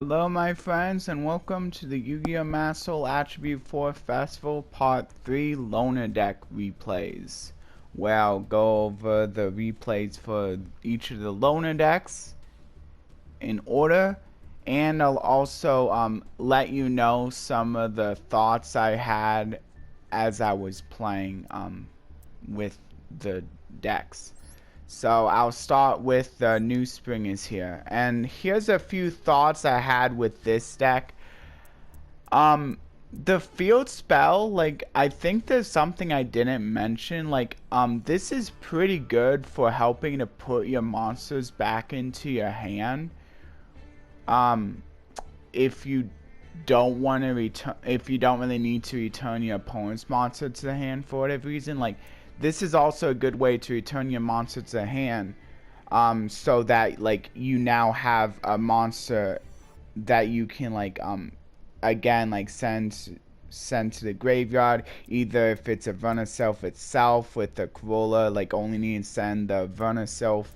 Hello my friends and welcome to the Yu-Gi-Oh! Master Soul Attribute 4 Festival Part 3 Loner Deck replays, where I'll go over the replays for each of the loner decks in order, and I'll also let you know some of the thoughts I had as I was playing with the decks. So I'll start with the new spring is here, and here's a few thoughts I had with this deck. The field spell, like, I think there's something I didn't mention. Like, this is pretty good for helping to put your monsters back into your hand. If you don't want to return, if you don't really need to return your opponent's monster to the hand for whatever reason, like, this is also a good way to return your monster to the hand, so that, like, you now have a monster that you can, like, again, like, send to the graveyard, either if it's a Verna Self itself with the Corolla, like, only need to send the Verna Self.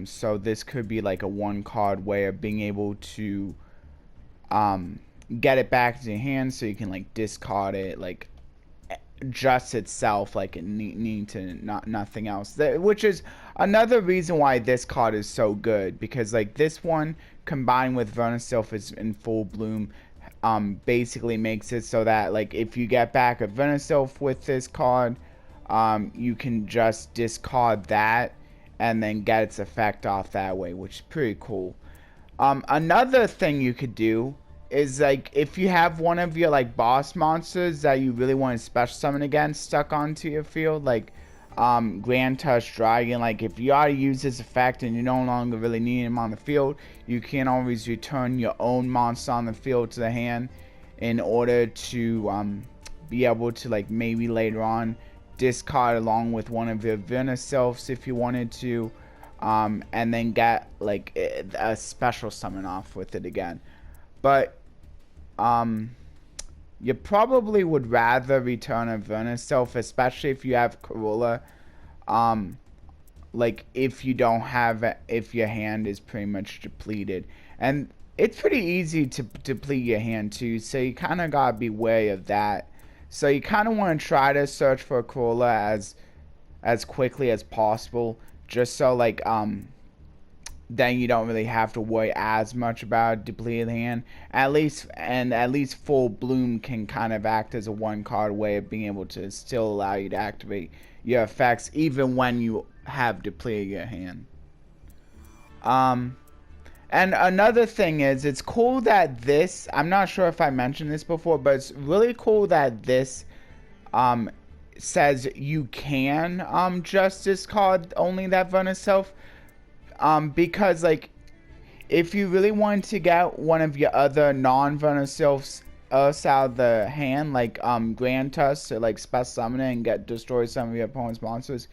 So this could be, like, a one-card way of being able to, get it back to your hand so you can, like, discard it, like, just itself, like, it need to nothing else, which is another reason why this card is so good, because, like, this one combined with Verna Self is in full bloom, basically makes it so that, like, if you get back a Verna Self with this card, you can just discard that and then get its effect off that way, which is pretty cool. Another thing you could do is, like, if you have one of your, like, boss monsters that you really want to special summon against stuck onto your field, like Grand Tusk Dragon, like, if you already use this effect and you no longer really need him on the field, you can always return your own monster on the field to the hand in order to be able to, like, maybe later on discard along with one of your Verna Selves if you wanted to, and then get, like, a special summon off with it again. But you probably would rather return a Verna Self, especially if you have Corolla. Like, if you don't have, if your hand is pretty much depleted, and it's pretty easy to deplete your hand too, so you kind of gotta be wary of that. So you kind of want to try to search for a Corolla as quickly as possible, just so, like, then you don't really have to worry as much about depleted hand. At least full bloom can kind of act as a one card way of being able to still allow you to activate your effects even when you have depleted your hand. And another thing is, it's cool that this, I'm not sure if I mentioned this before, but it's really cool that this says you can just discard only that Verna Self. Because, like, if you really want to get one of your other non-Verna Selves out of the hand, like Grand Tusk, to, like, special summon it and destroy some of your opponent's monsters,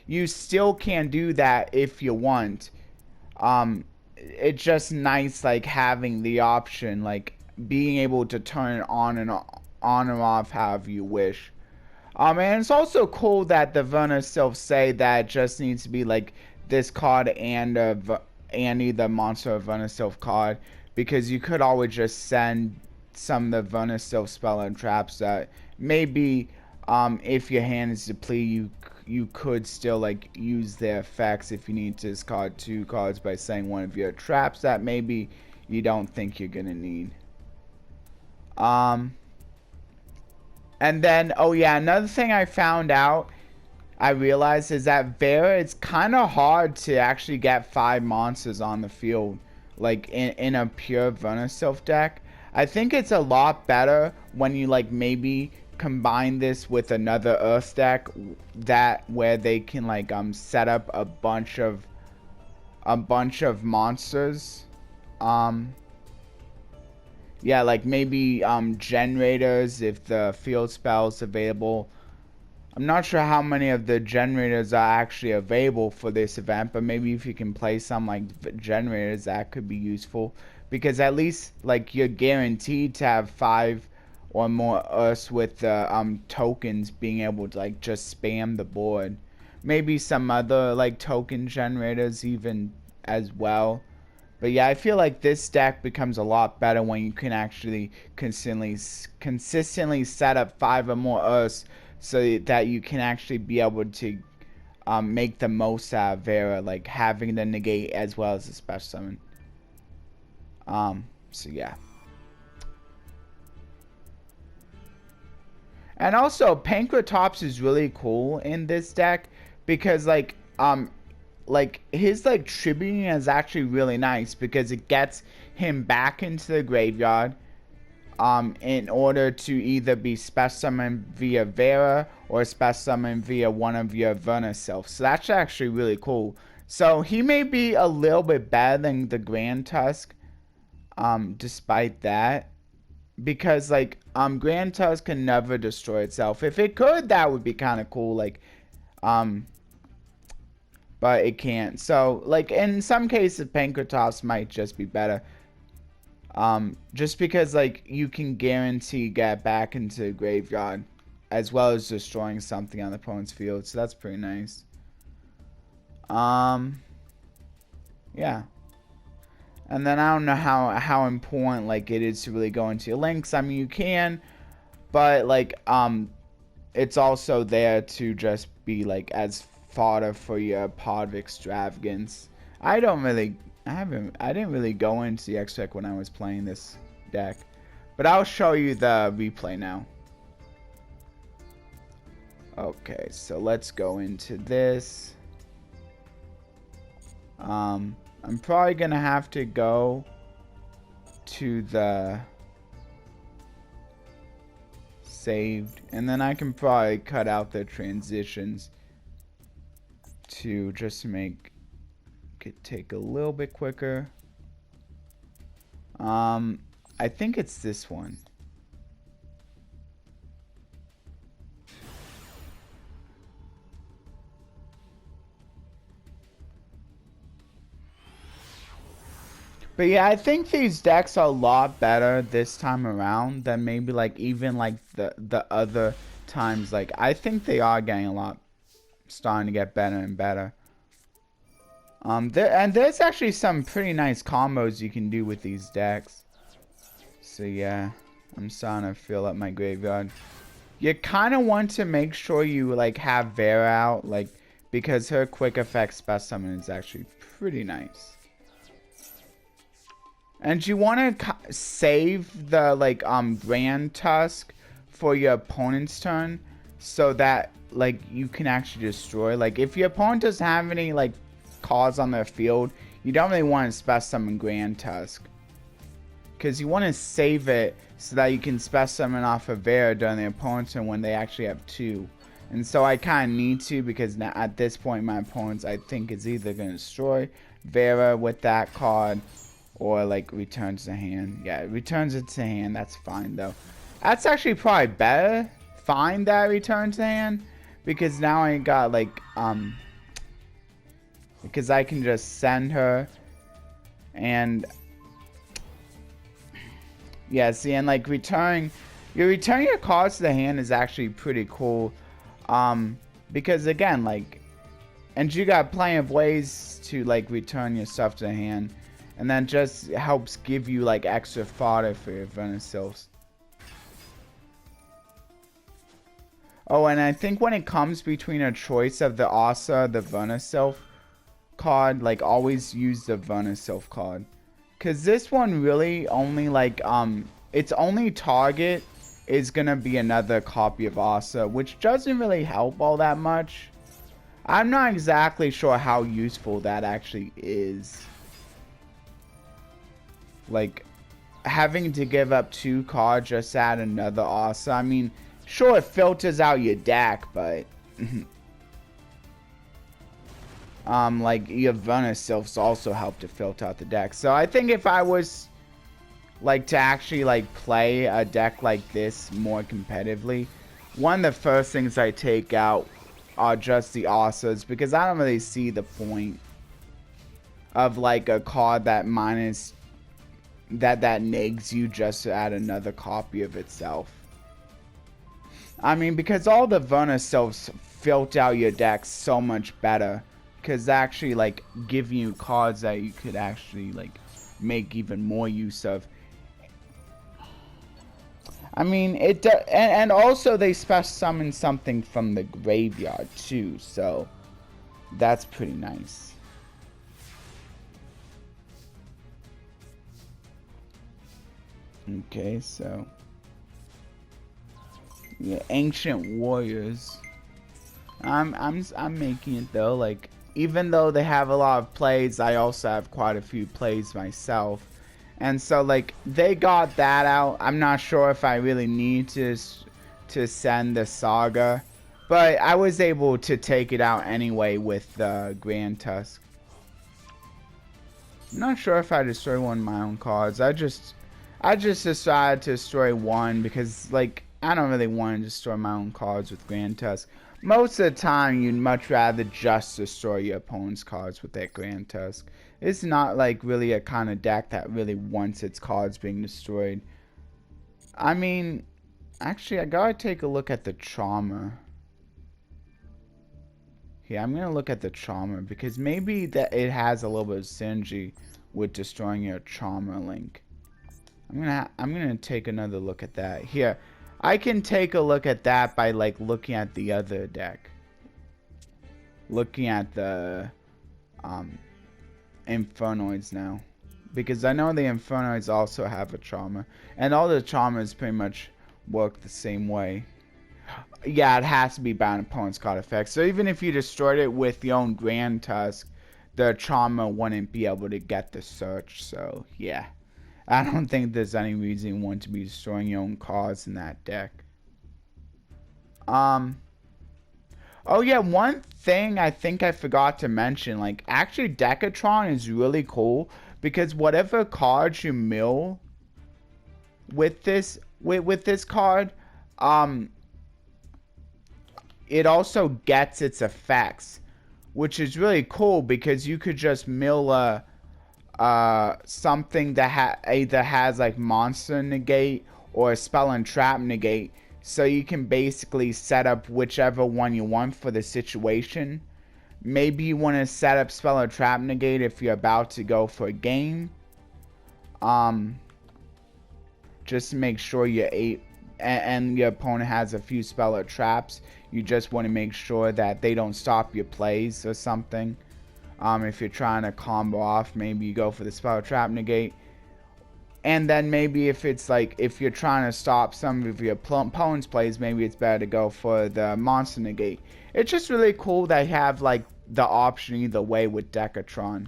you still can do that if you want. It's just nice, like, having the option, like, being able to turn it on and off however you wish. And it's also cool that the Verna Self say that it just needs to be, like, this card and either monster or Verna Self card, because you could always just send some of the Verna Self spell and traps that maybe if your hand is depleted, you could still, like, use their effects if you need to discard 2 cards by saying one of your traps that maybe you don't think you're gonna need. And then, oh yeah, another thing I realized is that Vera, it's kind of hard to actually get 5 monsters on the field, like, in a pure Verna Self deck. I think it's a lot better when you, like, maybe combine this with another Earth deck where they can, like, set up a bunch of monsters. Yeah, like, maybe generators if the field spell's available. I'm not sure how many of the generators are actually available for this event, but maybe if you can play some, like, generators, that could be useful, because at least, like, you're guaranteed to have 5 or more Earths with the tokens being able to, like, just spam the board. Maybe some other, like, token generators even as well, But yeah, I feel like this deck becomes a lot better when you can actually consistently set up 5 or more Earths so that you can actually be able to make the most out of Vera, like having the negate as well as the special summon. So yeah. And also, Pankratops is really cool in this deck because like his like tributing is actually really nice because it gets him back into the graveyard in order to either be special summoned via Vera or special summoned via one of your Verna Sylphs. So that's actually really cool. So he may be a little bit better than the Grand Tusk, despite that. Because like Grand Tusk can never destroy itself. If it could, that would be kind of cool. Like but it can't. So like in some cases, Pankratops might just be better. Just because like you can guarantee get back into the graveyard as well as destroying something on the opponent's field. So that's pretty nice. Yeah. And then I don't know how important like it is to really go into your links. I mean you can, but like it's also there to just be like as fodder for your pot of extravagance. I didn't really go into the X-Deck when I was playing this deck. But I'll show you the replay now. Okay, so let's go into this. I'm probably gonna have to go to the saved, and then I can probably cut out the transitions to just make it take a little bit quicker. I think it's this one. But yeah, I think these decks are a lot better this time around than maybe like even like the other times. Like I think they are getting a lot, starting to get better and better. There's actually some pretty nice combos you can do with these decks. So yeah, I'm starting to fill up my graveyard. You kind of want to make sure you like have Vera out, like because her quick effect special summon is actually pretty nice. And you want to save the like Grand Tusk for your opponent's turn so that like you can actually destroy. Like if your opponent doesn't have any like cards on their field, you don't really want to special summon Grand Tusk, because you want to save it so that you can special summon off of Vera during the opponent's turn when they actually have 2. And so I kind of need to, because now at this point my opponent's I think is either going to destroy Vera with that card or like returns to hand. Yeah, it returns it to hand. That's fine though. That's actually probably better. Fine that it returns to hand, because now I got like because I can just send her and yeah, see, and like returning your cards to the hand is actually pretty cool. Because again, like, and you got plenty of ways to like return your stuff to the hand. And that just helps give you like extra fodder for your Verna Sylphs. Oh, and I think when it comes between a choice of the Asa or the Verna Sylph card, like always use the Verna Sylph card. Cause this one really only like its only target is gonna be another copy of Asa, which doesn't really help all that much. I'm not exactly sure how useful that actually is. Like having to give up 2 cards just to add another Asa. I mean, sure it filters out your deck, but like your Verna Sylphs also help to filter out the deck. So I think if I was like to actually like play a deck like this more competitively, one of the first things I take out are just the Asas, because I don't really see the point of like a card that minus that negs you just to add another copy of itself. I mean, because all the Verna Sylphs filter out your deck so much better, because they actually like give you cards that you could actually like make even more use of. I mean, and also they special summon something from the graveyard too, so that's pretty nice. Okay, so yeah, ancient warriors. I'm making it though. Like, even though they have a lot of plays, I also have quite a few plays myself. And so, like, they got that out. I'm not sure if I really need to send the saga, but I was able to take it out anyway with the Grand Tusk. I'm not sure if I destroy one of my own cards. I just decided to destroy one because, like, I don't really want to destroy my own cards with Grand Tusk. Most of the time, you'd much rather just destroy your opponent's cards with that Grand Tusk. It's not like really a kind of deck that really wants its cards being destroyed. I mean, actually, I gotta take a look at the trauma. Yeah, I'm gonna look at the trauma because maybe that it has a little bit of synergy with destroying your trauma link. I'm gonna take another look at that. Here, I can take a look at that by like looking at the other deck. Looking at the Infernoids now. Because I know the Infernoids also have a trauma. And all the traumas pretty much work the same way. Yeah, it has to be bound opponent's card effect. So even if you destroyed it with your own Grand Tusk, the trauma wouldn't be able to get the search. So yeah, I don't think there's any reason you want to be destroying your own cards in that deck. Oh yeah, one thing I think I forgot to mention, like, actually Decatron is really cool because whatever cards you mill with this card, it also gets its effects, which is really cool because you could just mill something that either has like monster negate or a spell and trap negate. So you can basically set up whichever one you want for the situation. Maybe you want to set up spell or trap negate if you're about to go for a game. Just to make sure and your opponent has a few spell or traps. You just want to make sure that they don't stop your plays or something. If you're trying to combo off, maybe you go for the spell or trap negate. And then maybe if it's like, if you're trying to stop some of your opponent's plays, maybe it's better to go for the monster negate. It's just really cool that you have like the option either way with Decatron.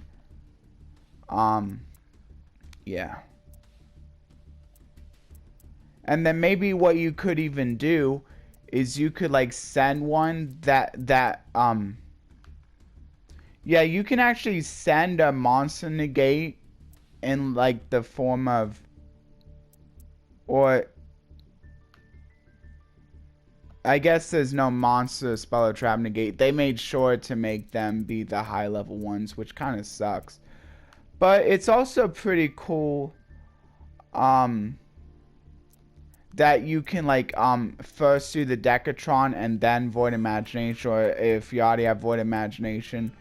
Yeah. And then maybe what you could even do is you could like send one yeah, you can actually send a monster negate in like the form of, or I guess there's no monster spell or trap negate. They made sure to make them be the high level ones, which kind of sucks. But it's also pretty cool that you can like first do the Decatron and then Void Imagination, or if you already have Void Imagination,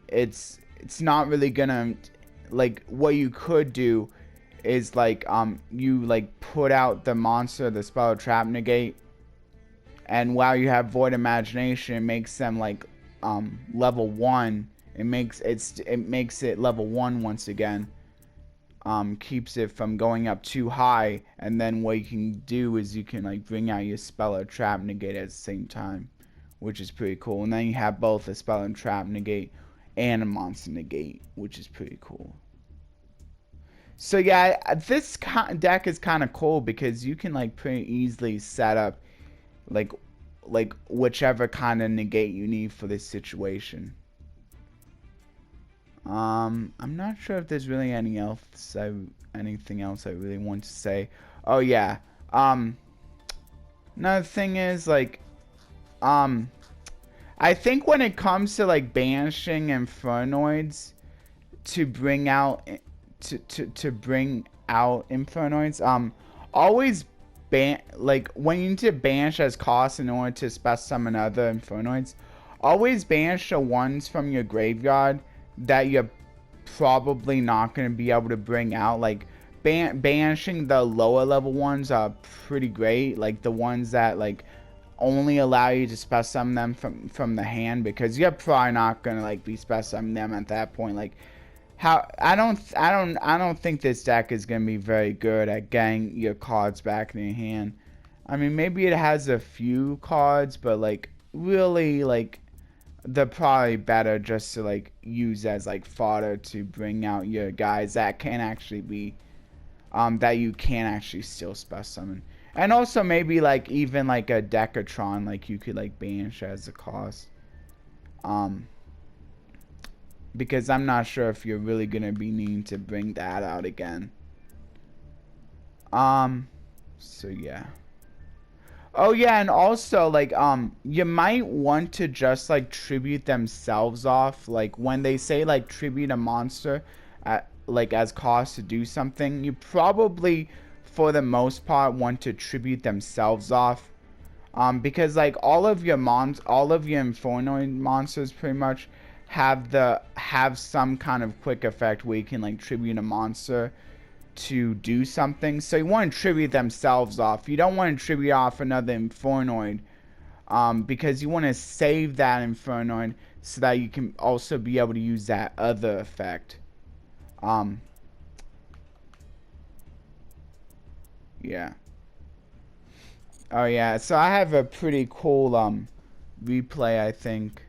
it's not really gonna, like, what you could do is like you like put out the monster, the spell or trap negate, and while you have Void Imagination, it makes them like level 1. It makes it level 1 once again. Keeps it from going up too high, and then what you can do is you can like bring out your spell or trap negate at the same time, which is pretty cool. And then you have both a spell and trap negate and a monster negate, which is pretty cool. So yeah, this deck is kind of cool because you can like pretty easily set up like whichever kind of negate you need for this situation. I'm not sure if there's really anything else I really want to say. Oh yeah. Another thing is like I think when it comes to like banishing Infernoids to bring out Infernoids, always like when you need to banish as cost in order to special summon other Infernoids, always banish the ones from your graveyard that probably not going to be able to bring out. Like, banishing the lower level ones are pretty great. Like, the ones that, like, only allow you to spell summon them from the hand, because you're probably not going to, like, be spell summoning them at that point. Like, how I don't think this deck is going to be very good at getting your cards back in your hand. I mean, maybe it has a few cards, but, like, really, like, they're probably better just to, like, use as, like, fodder to bring out your guys that can actually be, that you can actually still spell summon. And also maybe, like, even, like, a Decatron, like, you could, like, banish as a cost. Because I'm not sure if you're really going to be needing to bring that out again. So yeah. Oh yeah, and also, like, you might want to just, like, tribute themselves off. Like, when they say, like, tribute a monster at, like, as cost to do something, you probably, for the most part, want to tribute themselves off. Because, like, all of your Infernoid monsters pretty much have some kind of quick effect where you can, like, tribute a monster to do something. So you want to tribute themselves off. You don't want to tribute off another Infernoid, because you want to save that Infernoid so that you can also be able to use that other effect. Yeah. Oh yeah, so I have a pretty cool replay, I think.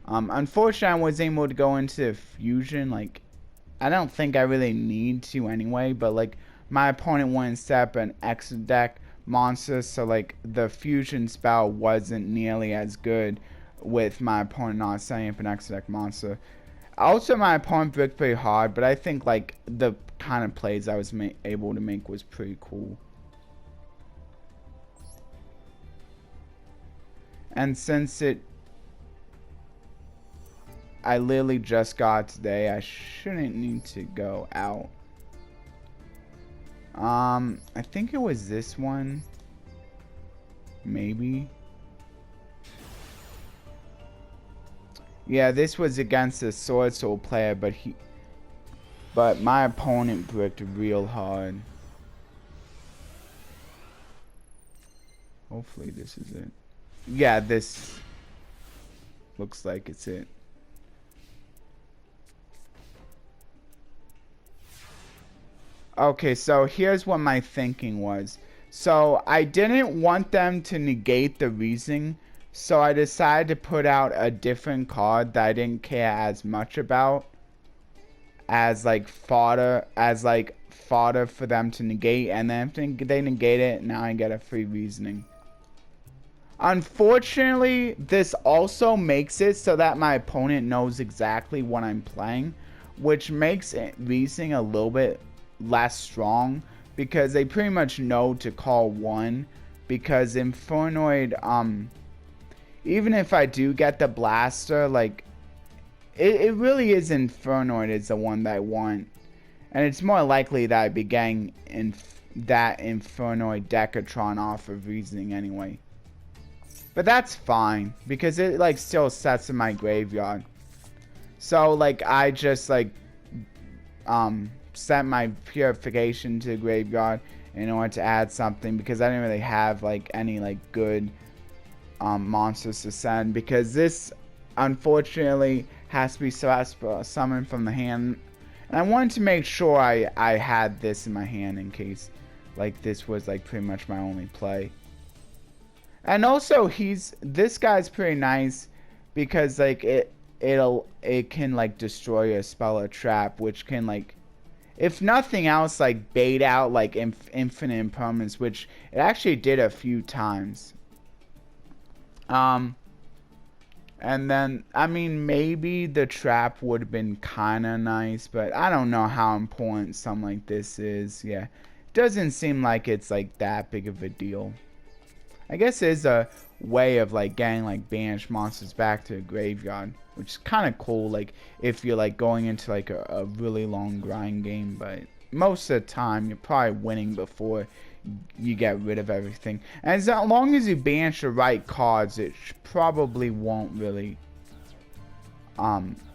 Unfortunately, I wasn't able to go into fusion. Like, I don't think I really need to anyway, but, like, my opponent wouldn't set up an X deck monster, so, like, the fusion spell wasn't nearly as good with my opponent not setting up an X deck monster. Also, my opponent bricked pretty hard, but I think, like, the kind of plays I was able to make was pretty cool. And since I literally just got today, I shouldn't need to go out. I think it was this one. Maybe. Yeah, this was against a Sword Soul player, but my opponent bricked real hard. Hopefully this is it. Yeah, this looks like it's it. Okay, so here's what my thinking was. So I didn't want them to negate the reasoning, so I decided to put out a different card that I didn't care as much about as, like, fodder for them to negate, and then if they negate it, now I get a free reasoning. Unfortunately, this also makes it so that my opponent knows exactly what I'm playing, which makes reasoning a little bit less strong, because they pretty much know to call one, because Infernoid, even if I do get the blaster, like, it really is Infernoid is the one that I want, and it's more likely that I'd be getting that Infernoid Decatron off of reasoning anyway. But that's fine, because it, like, still sets in my graveyard. So, like, I just, like, set my purification to the graveyard in order to add something, because I didn't really have, like, any, like, good monsters to send, because this unfortunately has to be summoned from the hand, and I wanted to make sure I had this in my hand in case, like, this was, like, pretty much my only play. And also, this guy's pretty nice, because, like, it can, like, destroy a spell or trap, which can, like, if nothing else, like, bait out, like, infinite impermanence, which it actually did a few times. And then, I mean, maybe the trap would have been kind of nice, but I don't know how important something like this is. Yeah, doesn't seem like it's, like, that big of a deal. I guess there's a way of, like, getting, like, banished monsters back to the graveyard, which is kind of cool, like, if you're, like, going into, like, a really long grind game, but most of the time you're probably winning before you get rid of everything. And as long as you banish the right cards, it probably won't really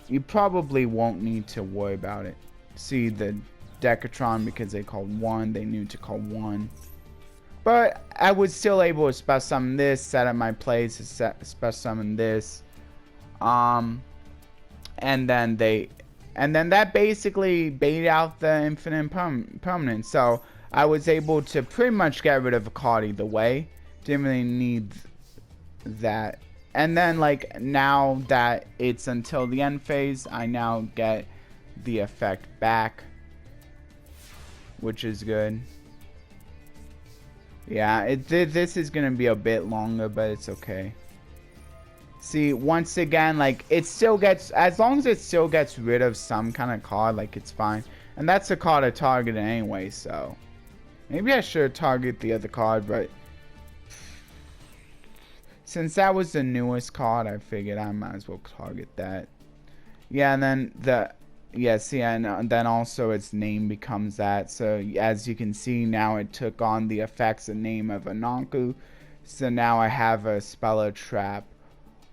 you probably won't need to worry about it. See the Decatron, because they called 1, they knew to call 1. But I was still able to special summon this, set up my plays to special summon this. And then that basically baited out the infinite permanence. So I was able to pretty much get rid of a card either way. Didn't really need that. And then like now that it's until the end phase, I now get the effect back, which is good. Yeah, this is gonna be a bit longer, but it's okay. See, once again, like, it still gets, as long as it still gets rid of some kind of card, like, it's fine. And that's a card I targeted anyway, so. Maybe I should target the other card, but since that was the newest card, I figured I might as well target that. Yeah, and then see, and then also its name becomes that. So as you can see, now it took on the effects and name of Ananku. So now I have a Speller Trap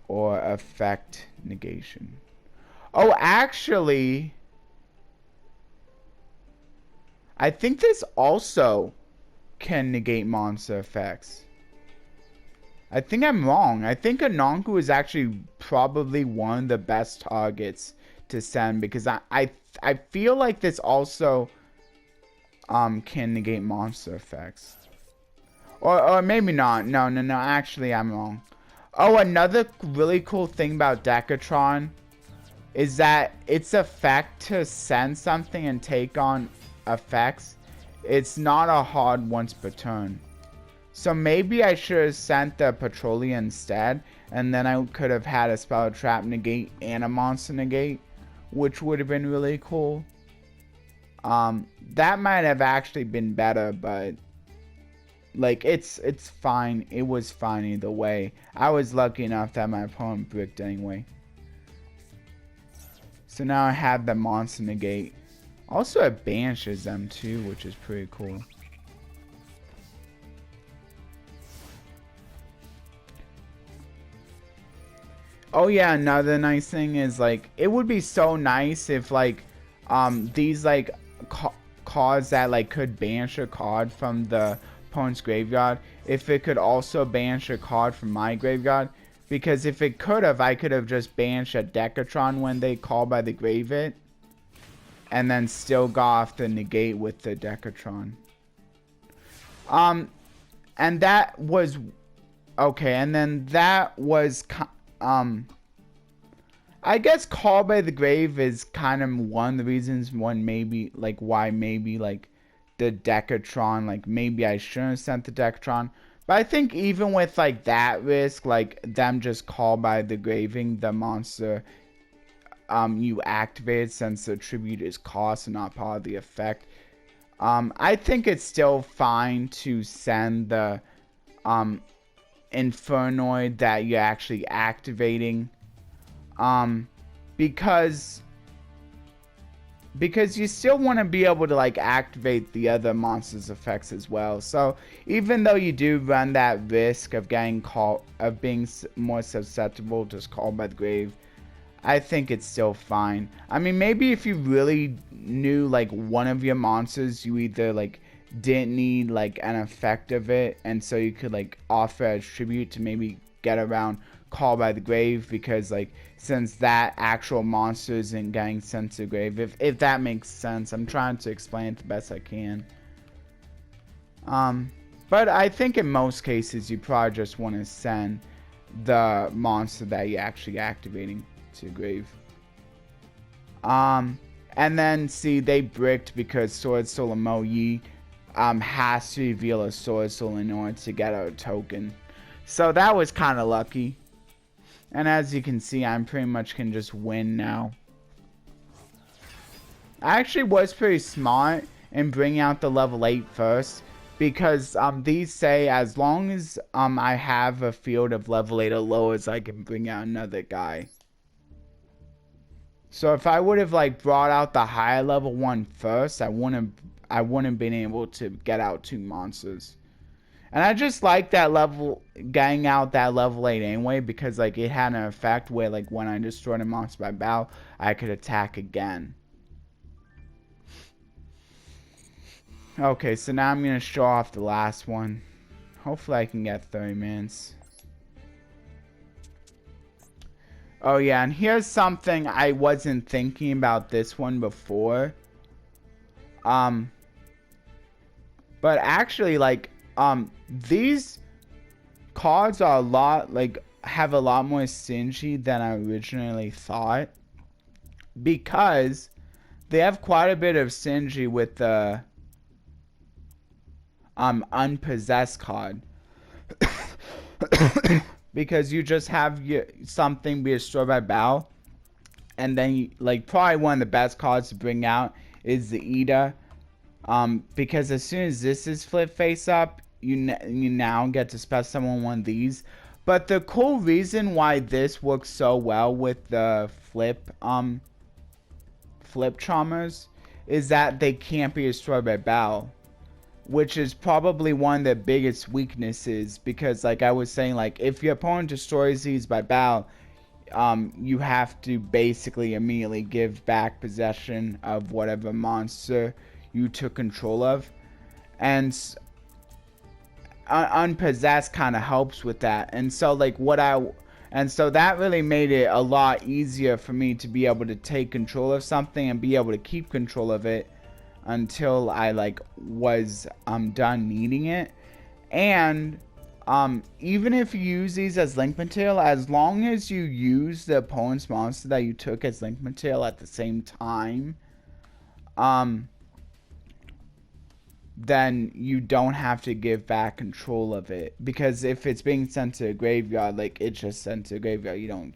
or effect negation. Oh, actually, I think this also can negate monster effects. I think I'm wrong. I think Ananku is actually probably one of the best targets to send, because I feel like this also can negate monster effects. Or maybe not. No, actually I'm wrong. Oh, another really cool thing about Decatron is that its effect to send something and take on effects, it's not a hard once per turn. So maybe I should have sent the Petrolia instead, and then I could have had a Spell Trap negate and a Monster negate, which would have been really cool. That might have actually been better, but like it's fine. It was fine either way. I was lucky enough that my opponent bricked anyway. So now I have the Monster negate. Also it banishes them too, which is pretty cool. Oh yeah, another nice thing is, like, it would be so nice if, like, these, like, cards that, like, could banish a card from the opponent's graveyard, if it could also banish a card from my graveyard. Because if it could have, I could have just banished a Decatron when they call by the grave it, and then still got off the negate with the Decatron. And that was okay, and then that was I guess Call by the Grave is kind of one of the reasons why maybe like the Decatron, like maybe I shouldn't have sent the Decatron. But I think even with like that risk, like them just Call by the Graving the monster you activate, since the tribute is cost and not part of the effect, I think it's still fine to send the Infernoid that you're actually activating, because you still want to be able to like activate the other monsters' effects as well. So even though you do run that risk of getting being more susceptible to Call by the Grave, I think it's still fine. I mean, maybe if you really knew like one of your monsters, you either like didn't need like an effect of it, and so you could like offer a tribute to maybe get around Call by the Grave, because like since that actual monster isn't getting sent to the grave, if that makes sense. I'm trying to explain it the best I can. But I think in most cases you probably just want to send the monster that you're actually activating to the grave. And then see, they bricked because Sword Soul and Mo Yi has to reveal a Sword Soul in order to get a token. So that was kind of lucky. And as you can see, I pretty much can just win now. I actually was pretty smart in bringing out the level 8 first, because these say as long as I have a field of level 8 or lower, I can bring out another guy. So if I would have like brought out the higher level one first, I wouldn't have been able to get out 2 monsters. And I just like that level, getting out that level 8 anyway, because like it had an effect where like when I destroyed a monster by battle, I could attack again. Okay, so now I'm going to show off the last one. Hopefully I can get 30 minutes. Oh yeah, and here's something I wasn't thinking about this one before. But actually, like, these cards are a lot, like, have a lot more synergy than I originally thought. Because they have quite a bit of synergy with the unpossessed card. Because you just have something be destroyed by battle, and then you, like, probably one of the best cards to bring out is the Ida, because as soon as this is flipped face up, you now get to special summon one of these. But the cool reason why this works so well with the flip charmers is that they can't be destroyed by battle, which is probably one of the biggest weaknesses, because like I was saying, like if your opponent destroys these by battle, you have to basically immediately give back possession of whatever monster you took control of, and unpossessed kind of helps with that. And so like so that really made it a lot easier for me to be able to take control of something and be able to keep control of it until I like was done needing it. And even if you use these as link material, as long as you use the opponent's monster that you took as link material at the same time, then you don't have to give back control of it. Because if it's being sent to a graveyard, like it's just sent to a graveyard, you don't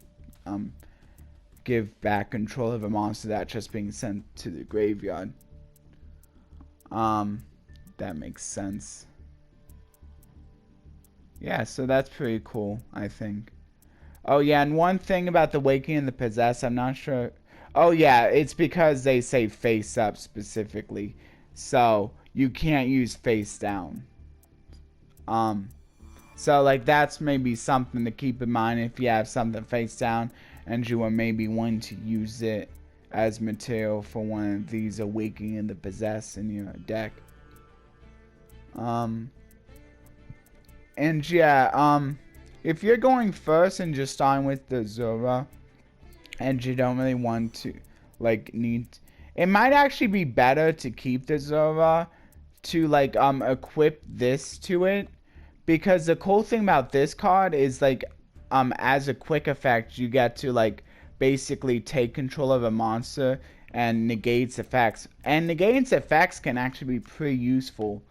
give back control of a monster that's just being sent to the graveyard. That makes sense. Yeah, so that's pretty cool, I think. Oh yeah, and one thing about the Waking and the Possessed, I'm not sure. Oh yeah, it's because they say face up specifically. So you can't use face down. So like that's maybe something to keep in mind if you have something face down and you are maybe wanting to use it as material for one of these Awakening and the Possessed in your deck. And yeah, if you're going first and just starting with the Zora, and you don't really want to, like, it might actually be better to keep the Zora to, like, equip this to it, because the cool thing about this card is, like, as a quick effect, you get to, like, basically take control of a monster and negate its effects. And negating its effects can actually be pretty useful.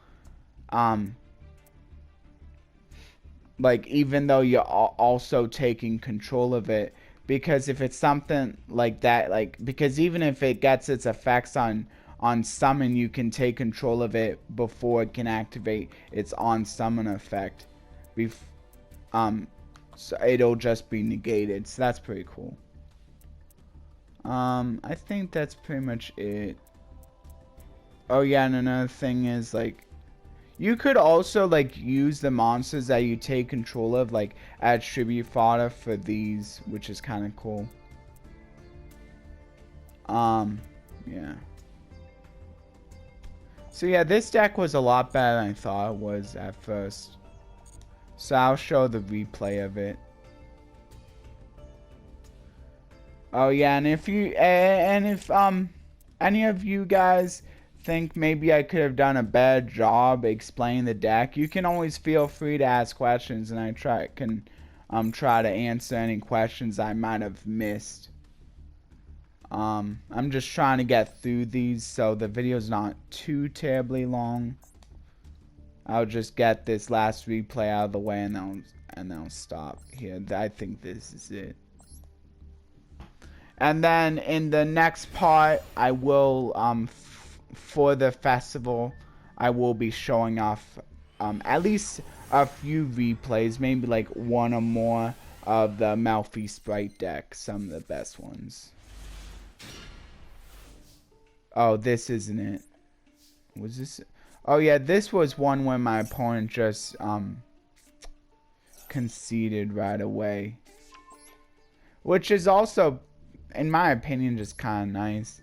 Like, even though you're also taking control of it, because if it's something like that, like, because even if it gets its effects on summon, you can take control of it before it can activate its on summon effect. So it'll just be negated. So that's pretty cool. I think that's pretty much it. Oh yeah, and another thing is, like, you could also, like, use the monsters that you take control of, like, as tribute fodder for these, which is kind of cool. Yeah. So yeah, this deck was a lot better than I thought it was at first. So I'll show the replay of it. Oh yeah, and if any of you guys think maybe I could have done a better job explaining the deck, you can always feel free to ask questions, and I can try to answer any questions I might have missed. I'm just trying to get through these so the video's not too terribly long. I'll just get this last replay out of the way, and then I'll stop here. I think this is it. And then in the next part, I will, for the festival, I will be showing off at least a few replays, maybe like one or more of the Malfi Sprite deck, some of the best ones. Oh, this isn't it. Was this? Oh yeah, this was one where my opponent just conceded right away. Which is also, in my opinion, just kind of nice.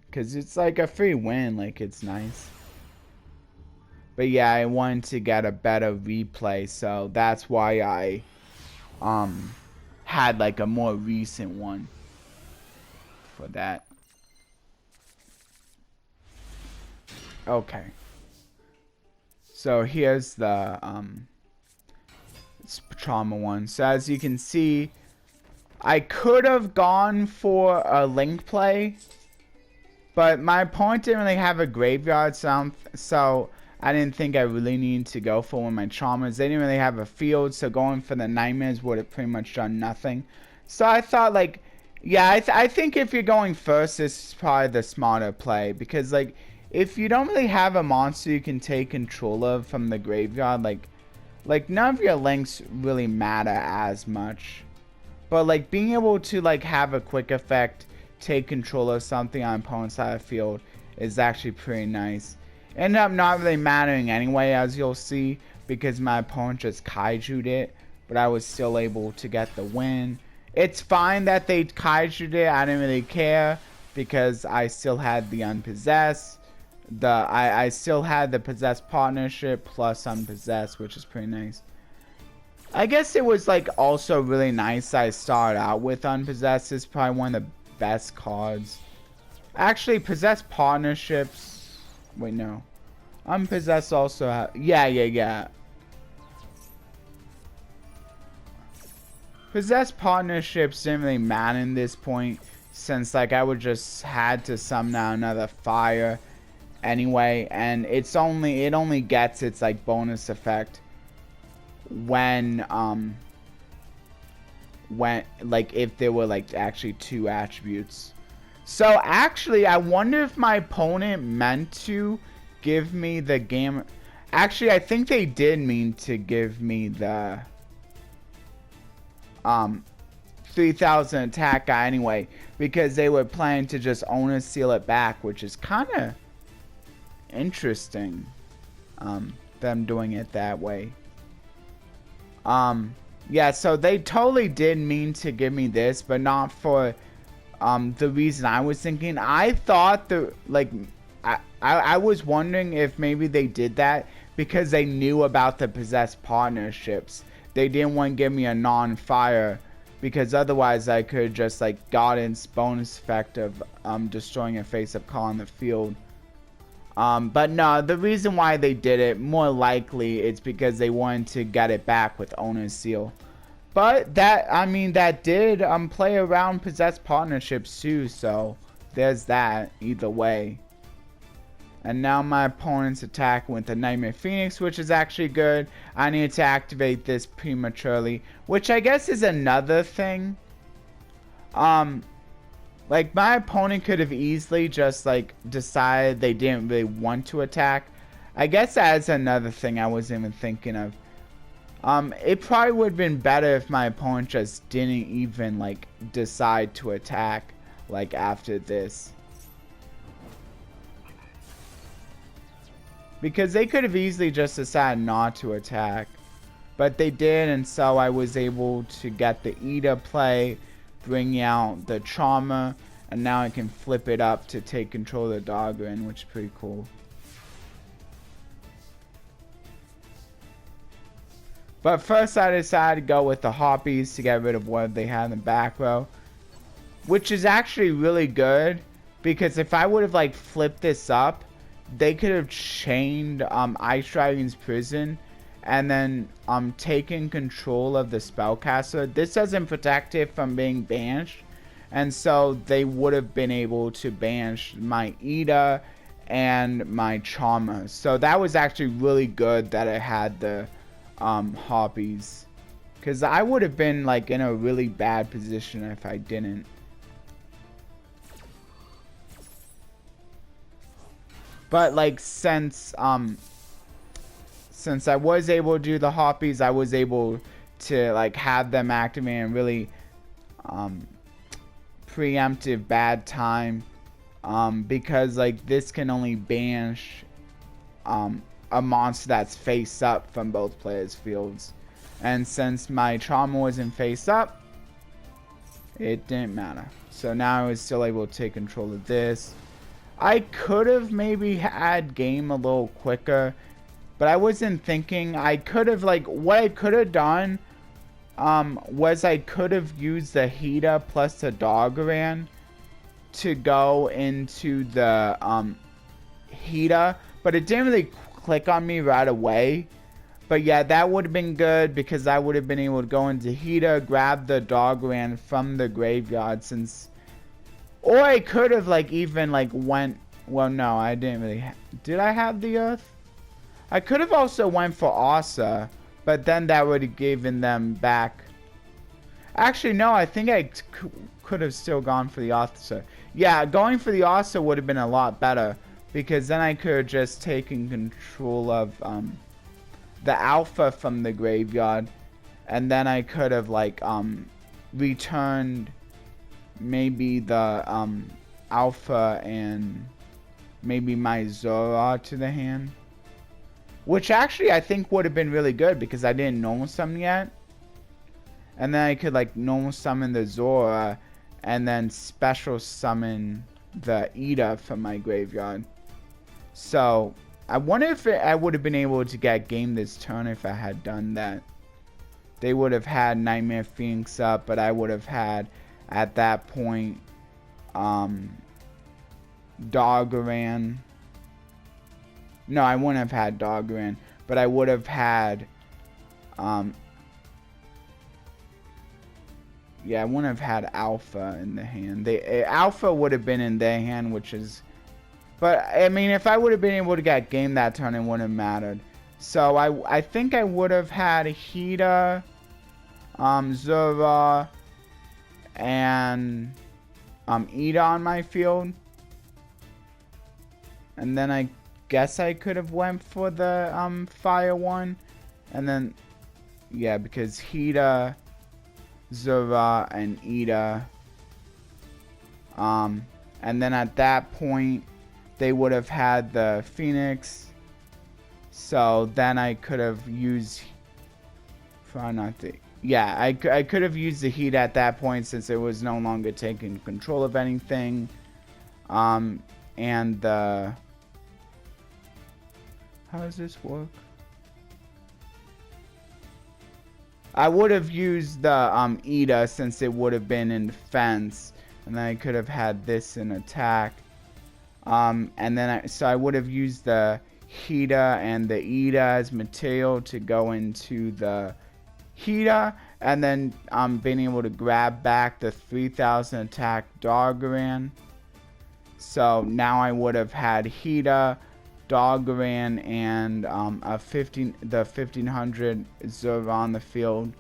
Because it's like a free win, like it's nice. But yeah, I wanted to get a better replay, so that's why I had like a more recent one for that. Okay. So here's the trauma one. So as you can see, I could have gone for a link play, but my opponent didn't really have a graveyard, so I didn't think I really needed to go for one of my traumas. They didn't really have a field, so going for the nightmares would have pretty much done nothing. So I thought, like, yeah, I think if you're going first, this is probably the smarter play. Because, like, if you don't really have a monster you can take control of from the graveyard, like none of your links really matter as much. But, like, being able to, like, have a quick effect, take control of something on opponent's side of the field is actually pretty nice. Ended up not really mattering anyway, as you'll see, because my opponent just kaiju'd it, but I was still able to get the win. It's fine that they kaiju'd it, I didn't really care, because I still had the unpossessed. I still had the possessed partnership plus unpossessed, which is pretty nice. I guess it was like also really nice I started out with unpossessed. It's probably one of the best cards. Actually, possessed partnerships. Wait, no. Unpossessed also have. Yeah. Possessed partnerships didn't really matter in this point, since like I would just had to summon out another fire anyway, and it only gets its like bonus effect when like if there were like actually two attributes. So actually I wonder if my opponent meant to give me the game. Actually, I think they did mean to give me the 3000 attack guy anyway, because they were planning to just owner seal it back, which is kind of interesting, them doing it that way. Yeah, so they totally did mean to give me this, but not for the reason I was thinking. I thought I was wondering if maybe they did that because they knew about the possessed partnerships. They didn't want to give me a non-fire, because otherwise I could just like gotten bonus effect of destroying a face-up call on the field. But no, the reason why they did it, more likely, it's because they wanted to get it back with owner's seal. But that, I mean, that did play around possessed partnerships too, so there's that either way. And now my opponent's attacking with the Nightmare Phoenix, which is actually good. I need to activate this prematurely, which I guess is another thing. Like my opponent could have easily just like decided they didn't really want to attack. I guess that's another thing I wasn't even thinking of. It probably would have been better if my opponent just didn't even like decide to attack like after this. Because they could have easily just decided not to attack. But they did, and so I was able to get the Ida play, bring out the trauma, and now I can flip it up to take control of the Doggerin, which is pretty cool. But first I decided to go with the Harpies to get rid of what they had in the back row. Which is actually really good, because if I would have like flipped this up, they could have chained Ice Dragon's Prison and then taken control of the Spellcaster. This doesn't protect it from being banished, and so they would have been able to banish my Ida and my Trauma. So that was actually really good that I had the Harpies, because I would have been like in a really bad position if I didn't. But like since I was able to do the Harpies, I was able to like have them activate and really preemptive bad time, because like this can only banish a monster that's face up from both players' fields. And since my trauma wasn't face up, it didn't matter. So now I was still able to take control of this. I could have maybe had game a little quicker, but I wasn't thinking. I could have, like, what I could have done was I could have used the Hida plus the Doggeran to go into the Hida, but it didn't really click on me right away. But yeah, that would have been good because I would have been able to go into Hida, grab the Doggeran from the graveyard, since, or I could have like even like went, well no, I didn't really did I have the Earth? I could have also went for Asa, but then that would have given them back. Actually no, I think I could have still gone for the Asa. Yeah, going for the Asa would have been a lot better, because then I could have just taken control of the Alpha from the graveyard, and then I could have like returned maybe the Alpha and maybe my Zora to the hand, which actually I think would have been really good because I didn't normal summon yet, and then I could like normal summon the Zora and then special summon the Ida from my graveyard. So I wonder if I would have been able to get game this turn if I had done that. They would have had Nightmare Phoenix up, but I would have had at that point Doggeran. No, I wouldn't have had Doggeran, but I would have had yeah, I wouldn't have had Alpha in the hand. Alpha would have been in their hand, which is, but I mean, if I would have been able to get game that turn, it wouldn't have mattered. So I think I would have had Hida, Zora, and Ida on my field, and then I guess I could have went for the fire one, and then yeah, because Hida, Zora, and Ida, and then at that point they would have had the Phoenix, so then I could have used, yeah, I could have used the Heat at that point since it was no longer taking control of anything, and the, how does this work? I would have used the Ida since it would have been in defense, and then I could have had this in attack, and then so I would have used the Hida and the Ida as material to go into the Hida, and then being able to grab back the 3000 attack Doggeran. So now I would have had Hida, Doggeran, and the 1500 Zora on the field.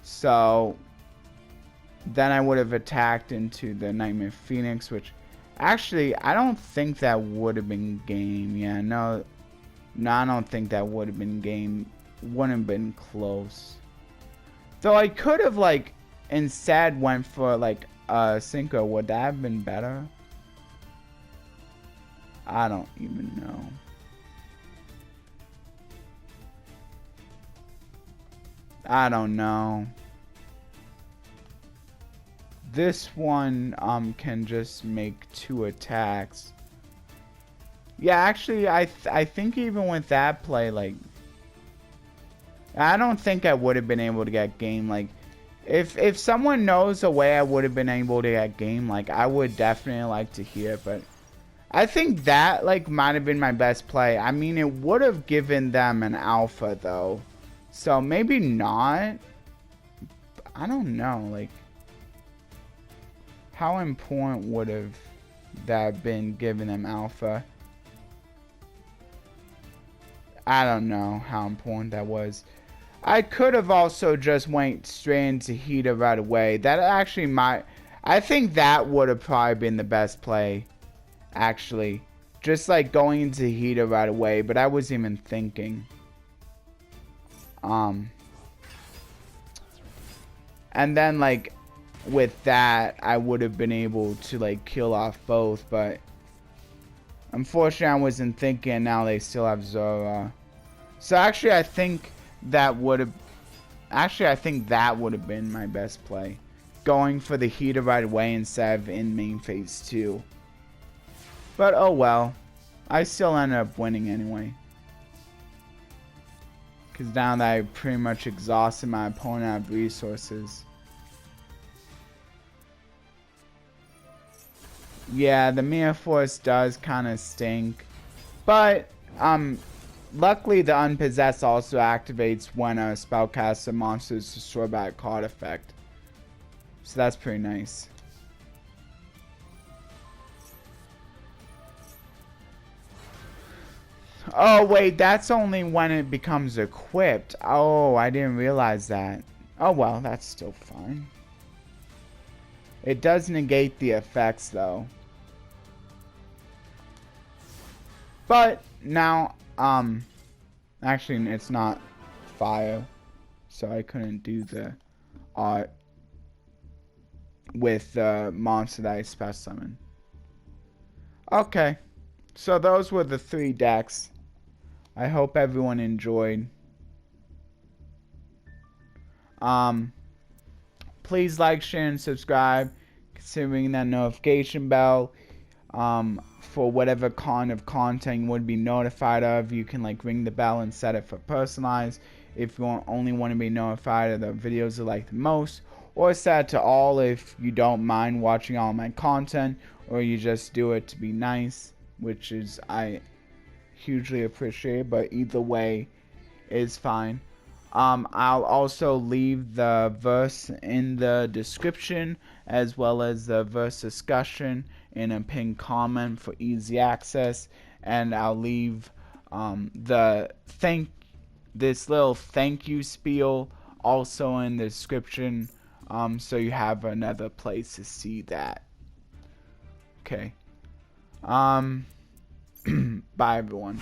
So then I would have attacked into the Nightmare Phoenix, which actually I don't think that would have been game. Yeah, no, I don't think that would have been game. Wouldn't have been close. Though I could have like instead went for like a Synchro. Would that have been better? I don't even know. I don't know. This one can just make 2 attacks. Yeah, actually I think even with that play, like, I don't think I would have been able to get game. Like, if someone knows a way I would have been able to get game, like, I would definitely like to hear it, but I think that, like, might have been my best play. I mean, it would have given them an alpha, though. So, maybe not. I don't know, like, how important would have that been giving them alpha? I don't know how important that was. I could have also just went straight into Hida right away. That actually might, I think that would have probably been the best play. Actually, just like going into Hida right away, but I wasn't even thinking. And then like with that, I would have been able to like kill off both, but Unfortunately, I wasn't thinking. Now they still have Zora. So actually, I think that would have. Actually, I think that would have been my best play, going for the heater right away instead of in main phase 2. But oh well, I still ended up winning anyway. Because now that I pretty much exhausted my opponent out of resources. Yeah, the Mirror Force does kind of stink. But, luckily the Unpossessed also activates when a spellcaster monster is destroyed by a card effect. So that's pretty nice. Oh wait, that's only when it becomes equipped. Oh, I didn't realize that. Oh well, that's still fine. It does negate the effects though. But now, actually it's not fire, so I couldn't do the art with the monster that I special summoned. Okay, so those were the 3 decks. I hope everyone enjoyed. Please like, share, and subscribe. Considering that notification bell. For whatever kind of content you would be notified of, you can like ring the bell and set it for personalized. If you only want to be notified of the videos you like the most, or set it to all if you don't mind watching all my content, or you just do it to be nice, which is I hugely appreciate, but either way is fine. I'll also leave the verse in the description, as well as the verse discussion in a pinned comment for easy access, and I'll leave this little thank you spiel also in the description, so you have another place to see that. Okay. Bye everyone.